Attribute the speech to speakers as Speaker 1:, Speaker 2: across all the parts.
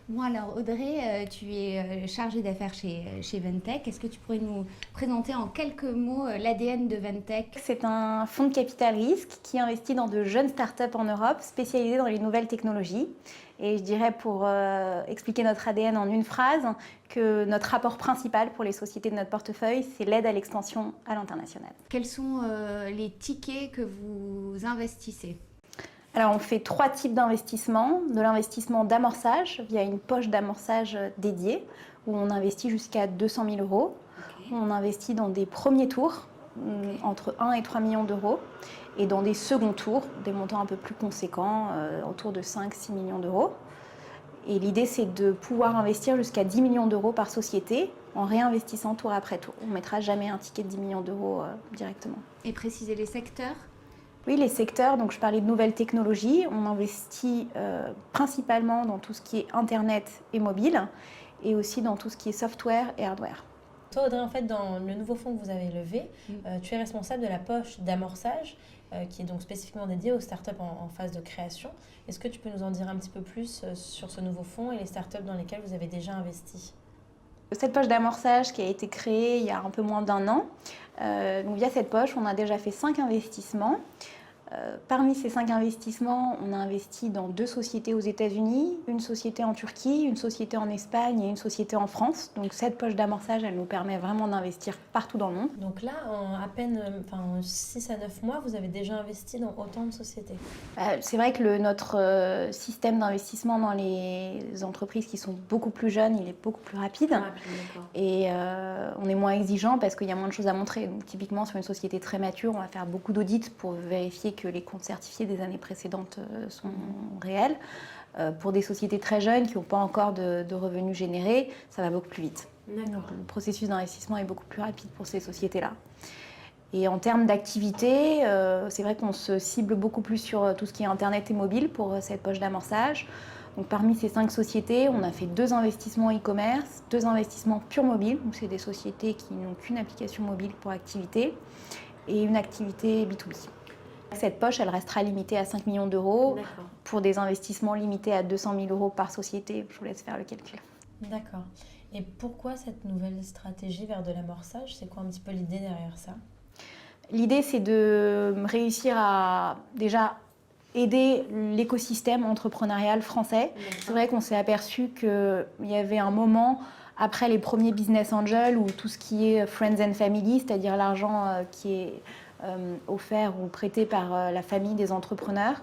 Speaker 1: Bon alors Audrey, tu es chargée d'affaires chez Ventec. Est-ce que tu pourrais nous présenter en quelques mots l'ADN de Ventec?
Speaker 2: C'est un fonds de capital risque qui investit dans de jeunes startups en Europe spécialisées dans les nouvelles technologies. Et je dirais pour expliquer notre ADN en une phrase que notre rapport principal pour les sociétés de notre portefeuille, c'est l'aide à l'expansion à l'international.
Speaker 1: Quels sont les tickets que vous investissez?
Speaker 2: Alors on fait 3 types d'investissements. De l'investissement d'amorçage via une poche d'amorçage dédiée où on investit jusqu'à 200 000 euros.
Speaker 1: Ok.
Speaker 2: On investit dans des premiers tours entre 1 et 3 millions d'euros et dans des seconds tours, des montants un peu plus conséquents, autour de 5-6 millions d'euros. Et l'idée, c'est de pouvoir investir jusqu'à 10 millions d'euros par société en réinvestissant tour après tour. On ne mettra jamais un ticket de 10 millions d'euros directement.
Speaker 1: Et préciser les secteurs?
Speaker 2: Oui, les secteurs, donc je parlais de nouvelles technologies. On investit principalement dans tout ce qui est Internet et mobile et aussi dans tout ce qui est software et hardware.
Speaker 3: Toi, Audrey, en fait, dans le nouveau fonds que vous avez levé, tu es responsable de la poche d'amorçage qui est donc spécifiquement dédiée aux startups en phase de création. Est-ce que tu peux nous en dire un petit peu plus sur ce nouveau fonds et les startups dans lesquelles vous avez déjà investi?
Speaker 2: Cette poche d'amorçage qui a été créée il y a un peu moins d'un an, donc via cette poche, on a déjà fait 5 investissements. Parmi ces 5 investissements, on a investi dans 2 sociétés aux États-Unis, une société en Turquie, une société en Espagne et une société en France. Donc cette poche d'amorçage, elle nous permet vraiment d'investir partout dans le monde.
Speaker 3: Donc là, en à peine 6 à 9 mois, vous avez déjà investi dans autant de sociétés.
Speaker 2: C'est vrai que notre système d'investissement dans les entreprises qui sont beaucoup plus jeunes, il est beaucoup plus rapide. Et on est moins exigeant parce qu'il y a moins de choses à montrer. Donc, typiquement, sur une société très mature, on va faire beaucoup d'audits pour vérifier que les comptes certifiés des années précédentes sont réels. Pour des sociétés très jeunes qui n'ont pas encore de revenus générés, ça va beaucoup plus vite. Donc, le processus d'investissement est beaucoup plus rapide pour ces sociétés-là. Et en termes d'activité, c'est vrai qu'on se cible beaucoup plus sur tout ce qui est Internet et mobile pour cette poche d'amorçage. Donc, parmi ces 5 sociétés, on a fait 2 investissements e-commerce, 2 investissements pure mobile, donc c'est des sociétés qui n'ont qu'une application mobile pour activité, et une activité B2B. Cette poche, elle restera limitée à 5 millions d'euros pour des investissements limités à 200 000 euros par société. Je vous laisse faire le calcul.
Speaker 3: D'accord. Et pourquoi cette nouvelle stratégie vers de l'amorçage? C'est quoi un petit peu l'idée derrière ça?
Speaker 2: L'idée, c'est de réussir à déjà aider l'écosystème entrepreneurial français. C'est vrai qu'on s'est aperçu qu'il y avait un moment après les premiers business angels où tout ce qui est friends and family, c'est-à-dire l'argent qui est offert ou prêté par la famille des entrepreneurs.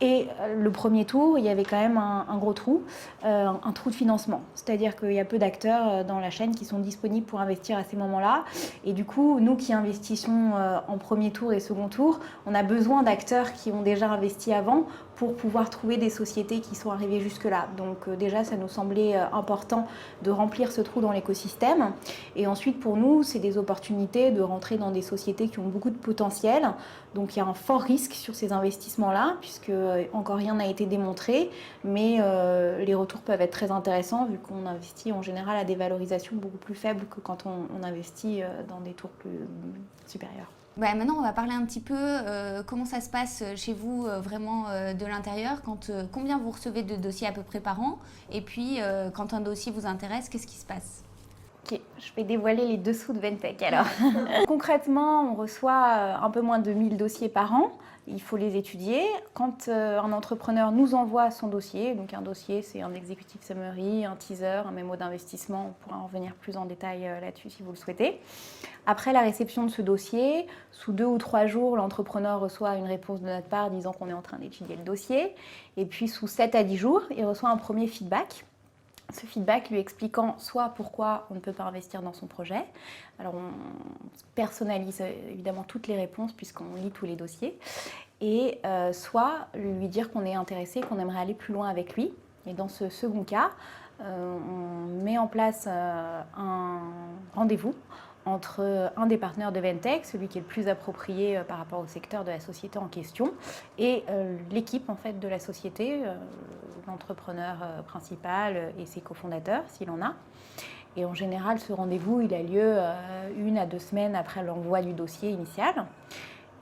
Speaker 2: Et le premier tour, il y avait quand même un gros trou, un trou de financement. C'est-à-dire qu'il y a peu d'acteurs dans la chaîne qui sont disponibles pour investir à ces moments-là. Et du coup, nous qui investissons en premier tour et second tour, on a besoin d'acteurs qui ont déjà investi avant pour pouvoir trouver des sociétés qui sont arrivées jusque-là. Donc déjà, ça nous semblait important de remplir ce trou dans l'écosystème. Et ensuite, pour nous, c'est des opportunités de rentrer dans des sociétés qui ont beaucoup de potentiel. Donc il y a un fort risque sur ces investissements-là, puisque encore rien n'a été démontré, mais les retours peuvent être très intéressants vu qu'on investit en général à des valorisations beaucoup plus faibles que quand on investit dans des tours plus supérieurs.
Speaker 1: Ouais, maintenant, on va parler un petit peu comment ça se passe chez vous vraiment de l'intérieur. Combien vous recevez de dossiers à peu près par an? Et puis, quand un dossier vous intéresse, qu'est-ce qui se passe?
Speaker 2: Ok, je vais dévoiler les dessous de Ventec alors. Concrètement, on reçoit un peu moins de 1000 dossiers par an. Il faut les étudier. Quand un entrepreneur nous envoie son dossier, donc un dossier c'est un executive summary, un teaser, un mémo d'investissement, on pourra en revenir plus en détail là-dessus si vous le souhaitez. Après la réception de ce dossier, sous 2 ou 3 jours, l'entrepreneur reçoit une réponse de notre part disant qu'on est en train d'étudier le dossier. Et puis sous 7 à 10 jours, il reçoit un premier feedback. Ce feedback lui expliquant soit pourquoi on ne peut pas investir dans son projet. Alors on personnalise évidemment toutes les réponses puisqu'on lit tous les dossiers. Et soit lui dire qu'on est intéressé, qu'on aimerait aller plus loin avec lui. Et dans ce second cas, on met en place un rendez-vous entre un des partenaires de Ventec, celui qui est le plus approprié par rapport au secteur de la société en question, et l'équipe en fait de la société, l'entrepreneur principal et ses cofondateurs, s'il en a. Et en général, ce rendez-vous, il a lieu 1 à 2 semaines après l'envoi du dossier initial.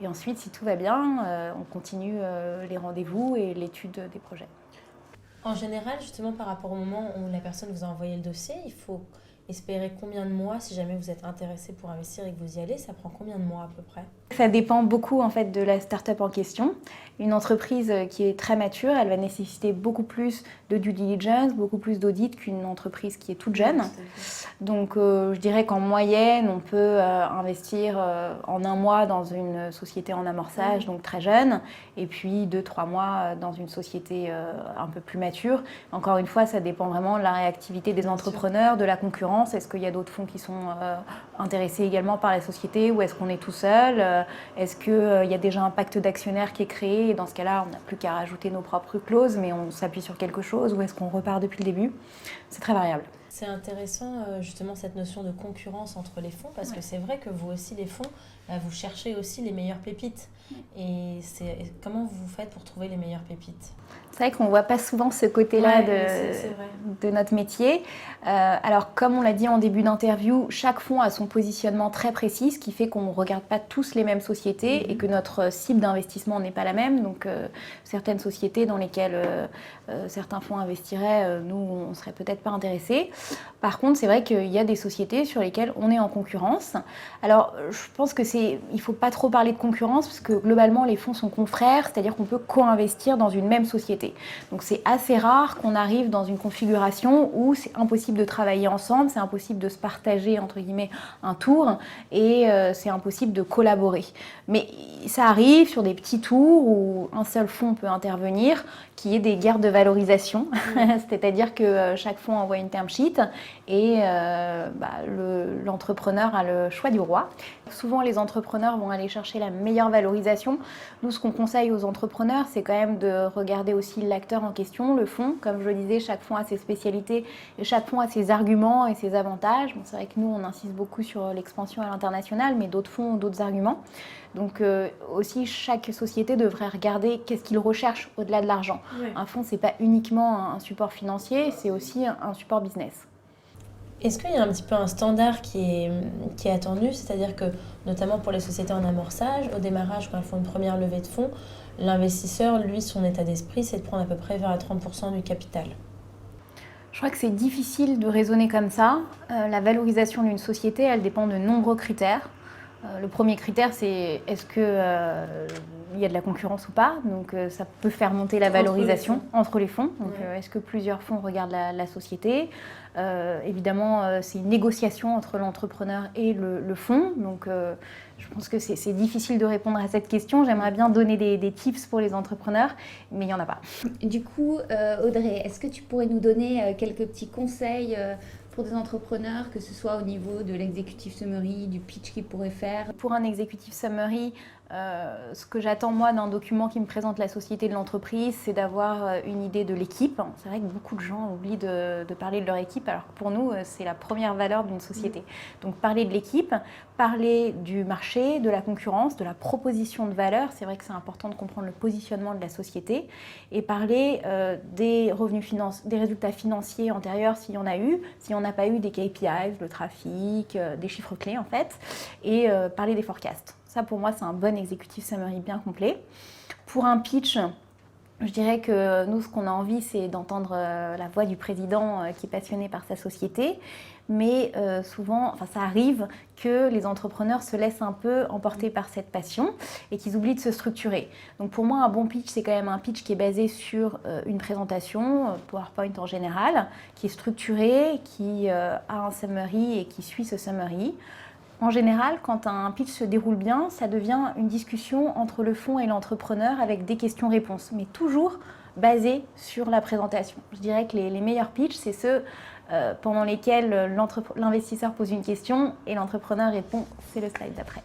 Speaker 2: Et ensuite, si tout va bien, on continue les rendez-vous et l'étude des projets.
Speaker 3: En général, justement, par rapport au moment où la personne vous a envoyé le dossier, il faut espérer combien de mois si jamais vous êtes intéressé pour investir et que vous y allez? Ça prend combien de mois à peu près?
Speaker 2: Ça dépend beaucoup en fait de la start-up en question. Une entreprise qui est très mature, elle va nécessiter beaucoup plus de due diligence, beaucoup plus d'audit qu'une entreprise qui est toute jeune. Donc je dirais qu'en moyenne, on peut investir en 1 mois dans une société en amorçage, donc très jeune, et puis 2-3 mois dans une société un peu plus mature. Encore une fois, ça dépend vraiment de la réactivité des entrepreneurs, de la concurrence. Est-ce qu'il y a d'autres fonds qui sont intéressés également par la société ou est-ce qu'on est tout seul? Est-ce qu'il y a déjà un pacte d'actionnaires qui est créé et dans ce cas-là, on n'a plus qu'à rajouter nos propres clauses, mais on s'appuie sur quelque chose ou est-ce qu'on repart depuis le début? C'est très variable.
Speaker 3: C'est intéressant justement cette notion de concurrence entre les fonds parce que c'est vrai que vous aussi, les fonds, vous cherchez aussi les meilleures pépites. Et comment vous faites pour trouver les meilleures pépites?
Speaker 2: C'est vrai qu'on ne voit pas souvent ce côté-là de notre métier. Alors, comme on l'a dit en début d'interview, chaque fonds a son positionnement très précis, ce qui fait qu'on ne regarde pas tous les mêmes sociétés et que notre cible d'investissement n'est pas la même. Donc, certaines sociétés dans lesquelles certains fonds investiraient, nous, on ne serait peut-être pas intéressés. Par contre, c'est vrai qu'il y a des sociétés sur lesquelles on est en concurrence. Alors, je pense qu'il ne faut pas trop parler de concurrence parce que globalement, les fonds sont confrères, c'est-à-dire qu'on peut co-investir dans une même société. Donc c'est assez rare qu'on arrive dans une configuration où c'est impossible de travailler ensemble, c'est impossible de se partager entre guillemets un tour et c'est impossible de collaborer. Mais ça arrive sur des petits tours où un seul fonds peut intervenir, qu'il y ait des guerres de valorisation, c'est-à-dire que chaque fonds envoie une term sheet et l'entrepreneur a le choix du roi. Souvent les entrepreneurs vont aller chercher la meilleure valorisation. Nous, ce qu'on conseille aux entrepreneurs, c'est quand même de regarder aussi l'acteur en question, le fonds. Comme je le disais, chaque fonds a ses spécialités et chaque fonds a ses arguments et ses avantages. Bon, c'est vrai que nous, on insiste beaucoup sur l'expansion à l'international, mais d'autres fonds ont d'autres arguments. Donc aussi, chaque société devrait regarder qu'est-ce qu'il recherche au-delà de l'argent. Oui. Un fonds, ce n'est pas uniquement un support financier, c'est aussi un support business.
Speaker 3: Est-ce qu'il y a un petit peu un standard qui est attendu? C'est-à-dire que, notamment pour les sociétés en amorçage, au démarrage, quand elles font une première levée de fonds, l'investisseur, lui, son état d'esprit, c'est de prendre à peu près 20 à 30% du capital.
Speaker 2: Je crois que c'est difficile de raisonner comme ça. La valorisation d'une société, elle dépend de nombreux critères. Le premier critère, c'est est-ce qu'il y a de la concurrence ou pas? Donc ça peut faire monter la valorisation entre les fonds. Donc est-ce que plusieurs fonds regardent la société? Évidemment, c'est une négociation entre l'entrepreneur et le fonds. Donc je pense que c'est difficile de répondre à cette question. J'aimerais bien donner des tips pour les entrepreneurs, mais il n'y en a pas.
Speaker 1: Du coup, Audrey, est-ce que tu pourrais nous donner quelques petits conseils pour des entrepreneurs, que ce soit au niveau de l'executive summary, du pitch qu'ils pourraient faire?
Speaker 2: Pour un executive summary, ce que j'attends moi d'un document qui me présente la société de l'entreprise, c'est d'avoir une idée de l'équipe. C'est vrai que beaucoup de gens oublient de parler de leur équipe, alors que pour nous, c'est la première valeur d'une société. Donc parler de l'équipe, parler du marché, de la concurrence, de la proposition de valeur. C'est vrai que c'est important de comprendre le positionnement de la société et parler des revenus des résultats financiers antérieurs s'il y en a eu, si on n'a pas eu des KPIs, le trafic, des chiffres clés en fait, et parler des forecasts. Ça, pour moi, c'est un bon executive summary bien complet. Pour un pitch, je dirais que nous, ce qu'on a envie, c'est d'entendre la voix du président qui est passionné par sa société. Mais souvent, ça arrive que les entrepreneurs se laissent un peu emporter par cette passion et qu'ils oublient de se structurer. Donc pour moi, un bon pitch, c'est quand même un pitch qui est basé sur une présentation, PowerPoint en général, qui est structuré, qui a un summary et qui suit ce summary. En général, quand un pitch se déroule bien, ça devient une discussion entre le fonds et l'entrepreneur avec des questions-réponses, mais toujours basées sur la présentation. Je dirais que les meilleurs pitchs, c'est ceux pendant lesquels l'investisseur pose une question et l'entrepreneur répond, c'est le slide d'après.